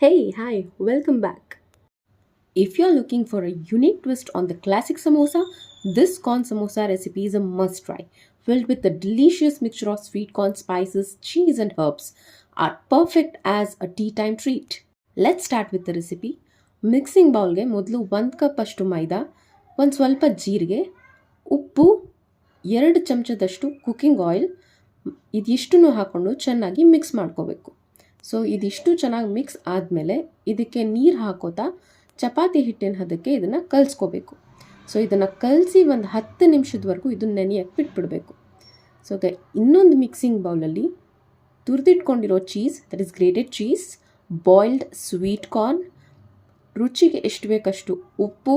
Hey, hi, welcome back. If you're looking for a unique twist on the classic samosa, this corn samosa recipe is a must try. Filled with the delicious mixture of sweet corn spices, cheese, and herbs, are perfect as a tea time treat. Let's start with the recipe. Mixing ಬೌಲ್ಗೆ ಮೊದಲು 1 cup ಅಷ್ಟು ಮೈದಾ, ಒಂದು ಸ್ವಲ್ಪ ಜೀರಿಗೆ, ಉಪ್ಪು, 2 ಚಮಚದಷ್ಟು cooking oil ಇದಿಷ್ಟನ್ನು ಹಾಕ್ಕೊಂಡು ಚೆನ್ನಾಗಿ ಮಿಕ್ಸ್ ಮಾಡ್ಕೋಬೇಕು. ಸೊ ಇದಿಷ್ಟು ಚೆನ್ನಾಗಿ ಮಿಕ್ಸ್ ಆದಮೇಲೆ ಇದಕ್ಕೆ ನೀರು ಹಾಕೋತಾ ಚಪಾತಿ ಹಿಟ್ಟಿನ ಹದಕ್ಕೆ ಇದನ್ನು ಕಲಿಸ್ಕೋಬೇಕು. ಸೊ ಇದನ್ನು ಕಲಸಿ ಒಂದು 10 ನಿಮಿಷದವರೆಗೂ ಇದನ್ನು ನೆನೆಯಕ್ಕೆ ಬಿಟ್ಬಿಡಬೇಕು. ಸೊ ಇನ್ನೊಂದು ಮಿಕ್ಸಿಂಗ್ ಬೌಲಲ್ಲಿ ತುರಿದಿಟ್ಕೊಂಡಿರೋ cheese, that is grated cheese, boiled sweet corn, ರುಚಿಗೆ ಎಷ್ಟು ಬೇಕಷ್ಟು ಉಪ್ಪು,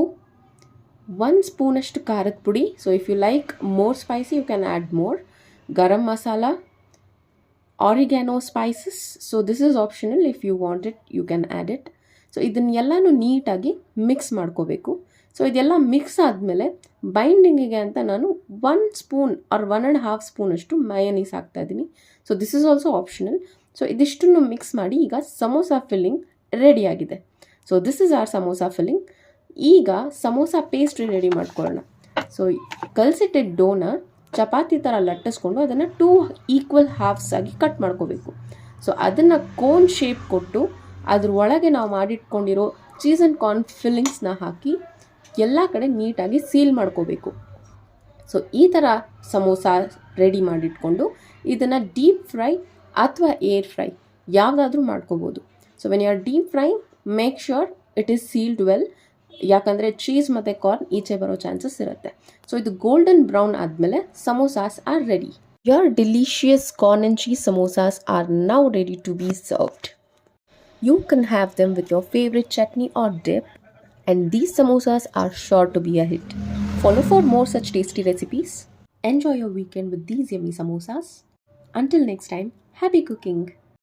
1 ಸ್ಪೂನಷ್ಟು ಖಾರದ ಪುಡಿ. So if you like more spicy you can add more. Garam masala, oregano spices. So this is optional, if you want it you can add it. So ಇದನ್ನೆಲ್ಲನೂ ನೀಟಾಗಿ mix ಮಾಡ್ಕೋಬೇಕು. ಸೊ ಇದೆಲ್ಲ ಮಿಕ್ಸ್ ಆದಮೇಲೆ ಬೈಂಡಿಂಗಿಗೆ ಅಂತ ನಾನು 1 ಸ್ಪೂನ್ ಆರ್ 1.5 ಸ್ಪೂನಷ್ಟು ಮಯೋನೀಸ್ ಹಾಕ್ತಾಯಿದ್ದೀನಿ. So this is also optional. So ಇದಿಷ್ಟನ್ನು ಮಿಕ್ಸ್ ಮಾಡಿ ಈಗ ಸಮೋಸಾ ಫಿಲ್ಲಿಂಗ್ ರೆಡಿಯಾಗಿದೆ. So this is our samosa filling. ಈಗ ಸಮೋಸಾ ಪೇಸ್ಟ್ರಿ ರೆಡಿ ಮಾಡ್ಕೊಳ್ಳೋಣ. ಸೊ ಕಲಸಿಟ್ಟಿದ್ದ ಡೋನ ಚಪಾತಿ ಥರ ಲಟ್ಟಿಸ್ಕೊಂಡು ಅದನ್ನು 2 ಈಕ್ವಲ್ ಹಾಫ್ಸ್ ಆಗಿ ಕಟ್ ಮಾಡ್ಕೋಬೇಕು. ಸೊ ಅದನ್ನು ಕೋನ್ ಶೇಪ್ ಕೊಟ್ಟು ಅದ್ರ ಒಳಗೆ ನಾವು ಮಾಡಿಟ್ಕೊಂಡಿರೋ ಚೀಸ್ ಆ್ಯಂಡ್ ಕಾರ್ನ್ ಫಿಲ್ಲಿಂಗ್ಸ್ನ ಹಾಕಿ ಎಲ್ಲ ಕಡೆ ನೀಟಾಗಿ ಸೀಲ್ ಮಾಡ್ಕೋಬೇಕು. ಸೊ ಈ ಥರ ಸಮೋಸ ರೆಡಿ ಮಾಡಿಟ್ಕೊಂಡು ಇದನ್ನು ಡೀಪ್ ಫ್ರೈ ಅಥವಾ ಏರ್ ಫ್ರೈ ಯಾವುದಾದ್ರೂ ಮಾಡ್ಕೋಬೋದು. So when you are deep fry make sure it is sealed well, ಯಾಕಂದರೆ ಚೀಸ್ ಮತ್ತು ಕಾರ್ನ್ ಈಚೆ ಬರೋ ಚಾನ್ಸಸ್ ಇರುತ್ತೆ. ಸೊ ಇದು ಗೋಲ್ಡನ್ ಬ್ರೌನ್ ಆದಮೇಲೆ samosas are ready. Your delicious corn and cheese samosas are now ready to be served. You can have them with your favorite chutney or dip, and these samosas are sure to be a hit. Follow for more such tasty recipes. Enjoy your weekend with these yummy samosas. Until next time, happy cooking!